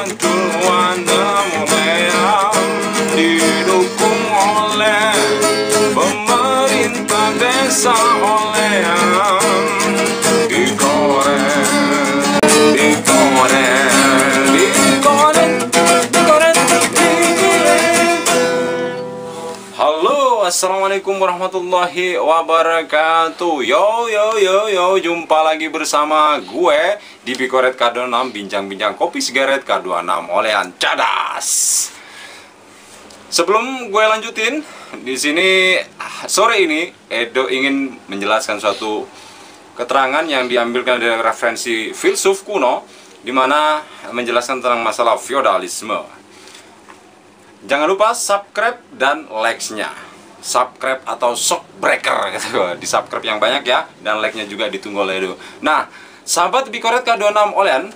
keluarga mulai didukung oleh pemerintah desa oleh Assalamualaikum warahmatullahi wabarakatuh. Yo, jumpa lagi bersama gue di Bikoret K26, bincang-bincang kopi sigaret K26 olehan cadas. Sebelum gue lanjutin, di sini sore ini Edo ingin menjelaskan suatu keterangan yang diambilkan dari referensi filsuf kuno, di mana menjelaskan tentang masalah feodalisme. Jangan lupa subscribe dan like-nya. Subscribe atau shockbreaker gitu. Di subscribe yang banyak ya, dan like-nya juga ditunggu oleh Edo. Nah, sahabat Bikoret K26 olehan,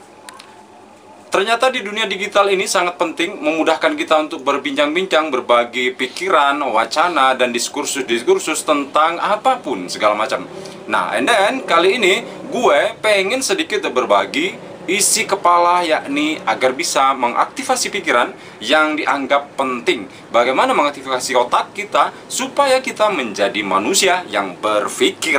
ternyata di dunia digital ini sangat penting memudahkan kita untuk berbincang-bincang, berbagi pikiran, wacana, dan diskursus tentang apapun segala macam. Nah, and then kali ini gue pengen sedikit berbagi isi kepala, yakni agar bisa mengaktifasi pikiran yang dianggap penting. Bagaimana mengaktifasi otak kita supaya kita menjadi manusia yang berpikir.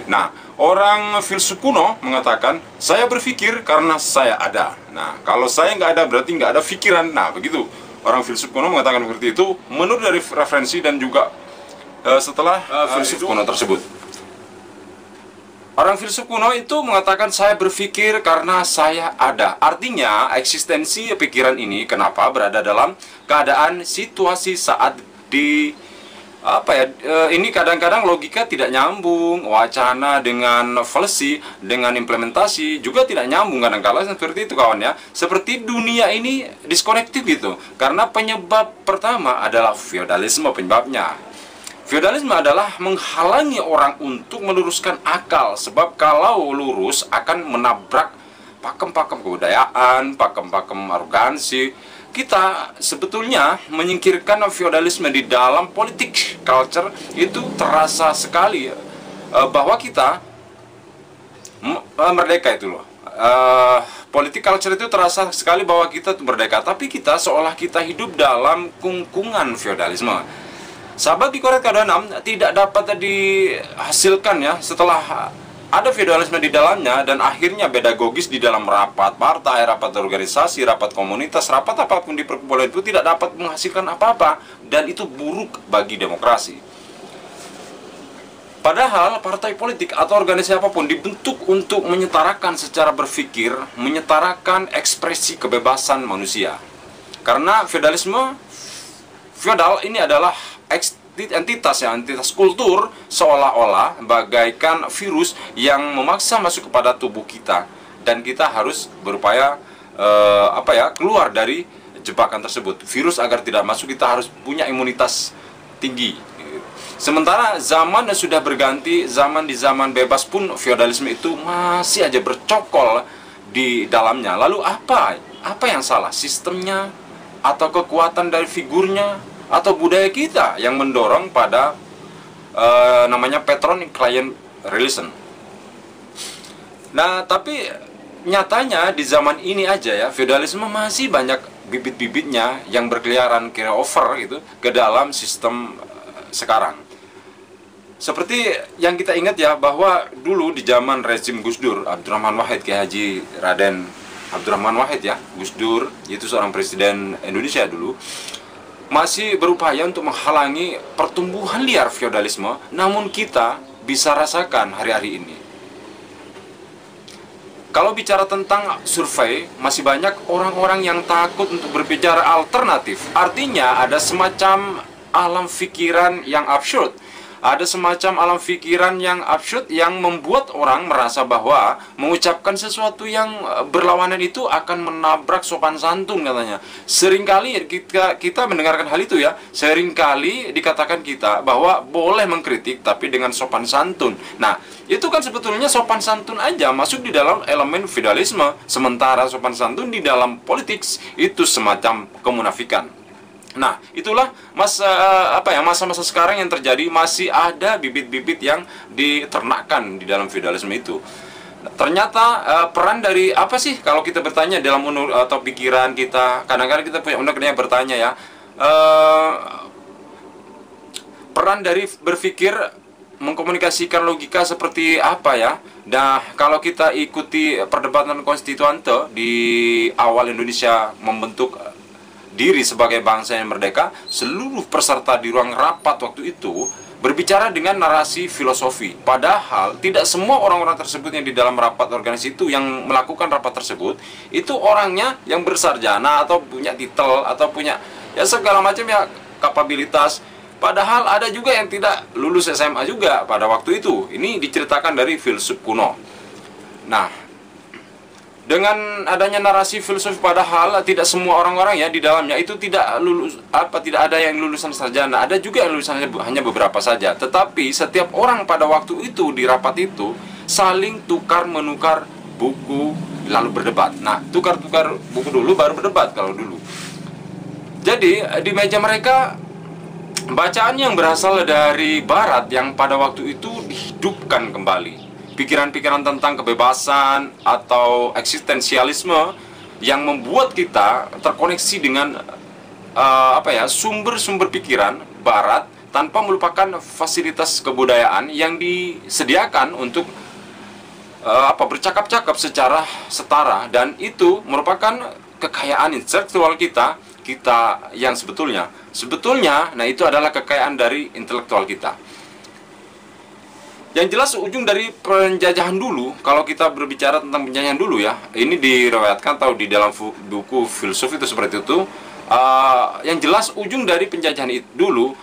Nah, orang filsuf kuno mengatakan, saya berpikir karena saya ada. Nah, kalau saya nggak ada berarti nggak ada pikiran. Nah, begitu. Orang filsuf kuno mengatakan seperti itu menurut dari referensi dan juga setelah filsuf kuno tersebut. Orang filsuf kuno itu mengatakan saya berpikir karena saya ada. Artinya eksistensi pikiran ini kenapa berada dalam keadaan situasi saat di ini kadang-kadang logika tidak nyambung, wacana dengan fallacy, dengan implementasi juga tidak nyambung kadang-kala seperti itu kawan ya. Seperti dunia ini diskonektif gitu. Karena penyebab pertama adalah feodalisme penyebabnya. Feodalisme adalah menghalangi orang untuk meluruskan akal, sebab kalau lurus akan menabrak pakem-pakem kebudayaan, pakem-pakem arogansi. Kita sebetulnya menyingkirkan feodalisme di dalam politik culture itu terasa sekali bahwa kita merdeka itu loh. Politik culture itu terasa sekali bahwa kita merdeka, tapi kita seolah kita hidup dalam kungkungan feodalisme. Sahabat Bikoret K26 tidak dapat dihasilkan ya setelah ada feodalisme di dalamnya, dan akhirnya pedagogis di dalam rapat partai, rapat organisasi, rapat komunitas, rapat apapun di perkumpulan itu tidak dapat menghasilkan apa-apa, dan itu buruk bagi demokrasi. Padahal partai politik atau organisasi apapun dibentuk untuk menyetarakan secara berpikir, menyetarakan ekspresi kebebasan manusia. Karena feodal ini adalah entitas kultur, seolah-olah bagaikan virus yang memaksa masuk kepada tubuh kita, dan kita harus berupaya keluar dari jebakan tersebut. Virus agar tidak masuk, kita harus punya imunitas tinggi. Sementara zaman sudah berganti, di zaman bebas pun feodalisme itu masih aja bercokol di dalamnya. Lalu apa yang salah? Sistemnya atau kekuatan dari figurnya, atau budaya kita yang mendorong pada namanya patron-client relation. Nah, tapi nyatanya di zaman ini aja ya, feodalisme masih banyak bibit-bibitnya yang berkeliaran carry over gitu ke dalam sistem sekarang. Seperti yang kita ingat ya, bahwa dulu di zaman rezim Gus Dur, Abdurrahman Wahid, Kiai Haji Raden Abdurrahman Wahid ya, Gus Dur itu seorang presiden Indonesia dulu, masih berupaya untuk menghalangi pertumbuhan liar feodalisme, namun kita bisa rasakan hari-hari ini. Kalau bicara tentang survei, masih banyak orang-orang yang takut untuk berbicara alternatif. Artinya ada semacam alam pikiran yang absurd. Ada semacam alam pikiran yang absurd yang membuat orang merasa bahwa mengucapkan sesuatu yang berlawanan itu akan menabrak sopan santun katanya. Seringkali kita mendengarkan hal itu ya. Seringkali dikatakan kita bahwa boleh mengkritik tapi dengan sopan santun. Nah, itu kan sebetulnya sopan santun aja masuk di dalam elemen feodalisme. Sementara sopan santun di dalam politik itu semacam kemunafikan. Nah, itulah masa-masa sekarang yang terjadi, masih ada bibit-bibit yang diternakkan di dalam feodalisme itu. Ternyata peran dari apa sih kalau kita bertanya dalam atau pikiran kita, kadang-kadang kita punya undang-undang bertanya ya, peran dari berpikir mengkomunikasikan logika seperti apa ya. Nah, kalau kita ikuti perdebatan konstituante di awal Indonesia membentuk diri sebagai bangsa yang merdeka, seluruh peserta di ruang rapat waktu itu berbicara dengan narasi filosofi. Padahal tidak semua orang-orang tersebut yang di dalam rapat organisasi itu yang melakukan rapat tersebut itu orangnya yang bersarjana atau punya titel atau punya ya segala macam ya kapabilitas. Padahal ada juga yang tidak lulus SMA juga pada waktu itu. Ini diceritakan dari filsuf kuno. Nah, dengan adanya narasi filsuf, padahal tidak semua orang-orang ya di dalamnya itu tidak lulus tidak ada yang lulusan sarjana, ada juga yang lulusannya hanya beberapa saja. Tetapi setiap orang pada waktu itu di rapat itu saling tukar menukar buku lalu berdebat. Nah, tukar-tukar buku dulu baru berdebat kalau dulu. Jadi di meja mereka bacaan yang berasal dari barat yang pada waktu itu dihidupkan kembali. Pikiran-pikiran tentang kebebasan atau eksistensialisme yang membuat kita terkoneksi dengan sumber-sumber pikiran barat tanpa melupakan fasilitas kebudayaan yang disediakan untuk bercakap-cakap secara setara, dan itu merupakan kekayaan intelektual kita yang sebetulnya nah itu adalah kekayaan dari intelektual kita. Yang jelas ujung dari penjajahan dulu, kalau kita berbicara tentang penjajahan dulu ya, ini diriwayatkan atau di dalam buku filsuf itu seperti itu. Yang jelas ujung dari penjajahan itu dulu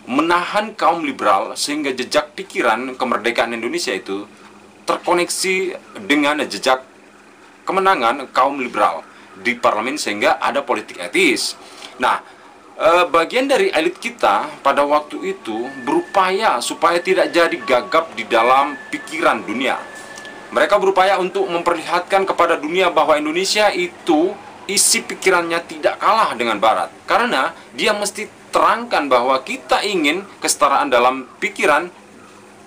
menahan kaum liberal sehingga jejak pikiran kemerdekaan Indonesia itu terkoneksi dengan jejak kemenangan kaum liberal di parlemen sehingga ada politik etis. Nah, bagian dari elit kita pada waktu itu berupaya supaya tidak jadi gagap di dalam pikiran dunia. Mereka berupaya untuk memperlihatkan kepada dunia bahwa Indonesia itu isi pikirannya tidak kalah dengan Barat. Karena dia mesti terangkan bahwa kita ingin kesetaraan dalam pikiran,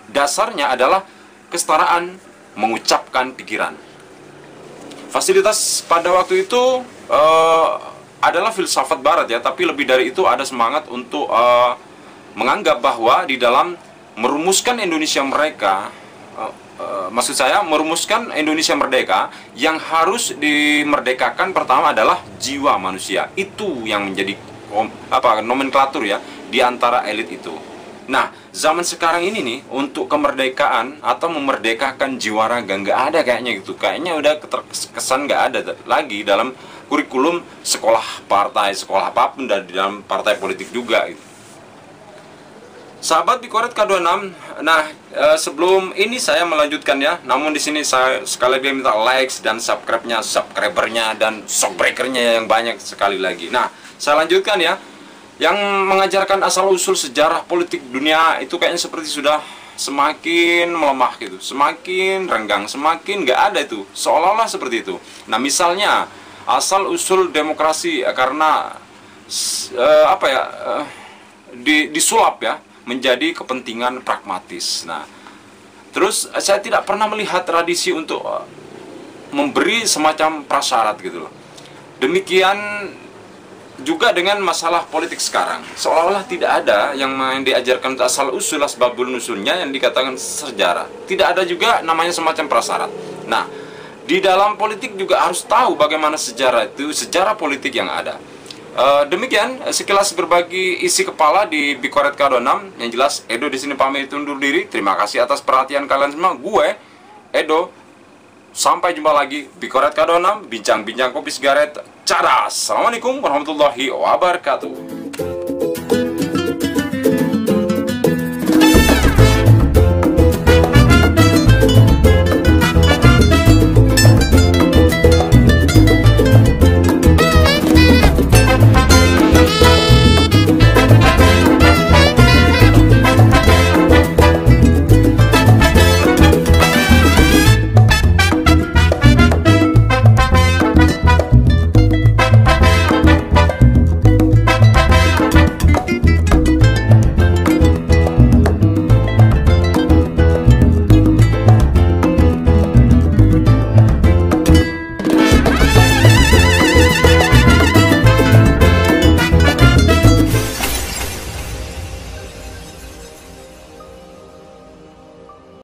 dasarnya adalah kesetaraan mengucapkan pikiran. Fasilitas pada waktu itu adalah filsafat Barat ya, tapi lebih dari itu ada semangat untuk menganggap bahwa di dalam merumuskan Indonesia mereka, maksud saya merumuskan Indonesia merdeka, yang harus dimerdekakan pertama adalah jiwa manusia. Itu yang menjadi nomenklatur ya di antara elit itu. Nah, zaman sekarang ini nih untuk kemerdekaan atau memerdekakan jiwa raga nggak ada kayaknya gitu. Kayaknya udah kesan nggak ada lagi dalam kurikulum sekolah partai, sekolah apapun, dan di dalam partai politik juga gitu. Sahabat Bikoret K26, nah sebelum ini saya melanjutkan ya, namun di sini saya sekali lagi minta likes dan subscribernya dan shockbreakernya yang banyak sekali lagi. Nah, saya lanjutkan ya. Yang mengajarkan asal-usul sejarah politik dunia itu kayaknya seperti sudah semakin melemah gitu, semakin renggang, semakin nggak ada itu, seolah-olah seperti itu. Nah, misalnya asal-usul demokrasi karena disulap ya menjadi kepentingan pragmatis. Nah, terus saya tidak pernah melihat tradisi untuk memberi semacam prasyarat gitu loh. Demikian juga dengan masalah politik sekarang, seolah-olah tidak ada yang diajarkan asal-usul asbabun nusulnya yang dikatakan sejarah. Tidak ada juga namanya semacam prasyarat. Nah, di dalam politik juga harus tahu bagaimana sejarah itu, sejarah politik yang ada. Demikian sekilas berbagi isi kepala di Bikoret K26. Yang jelas Edo di sini pamit undur diri. Terima kasih atas perhatian kalian semua. Gue Edo, sampai jumpa lagi Bikoret K26, bincang-bincang kopi sigaret. Cadas. Assalamualaikum warahmatullahi wabarakatuh.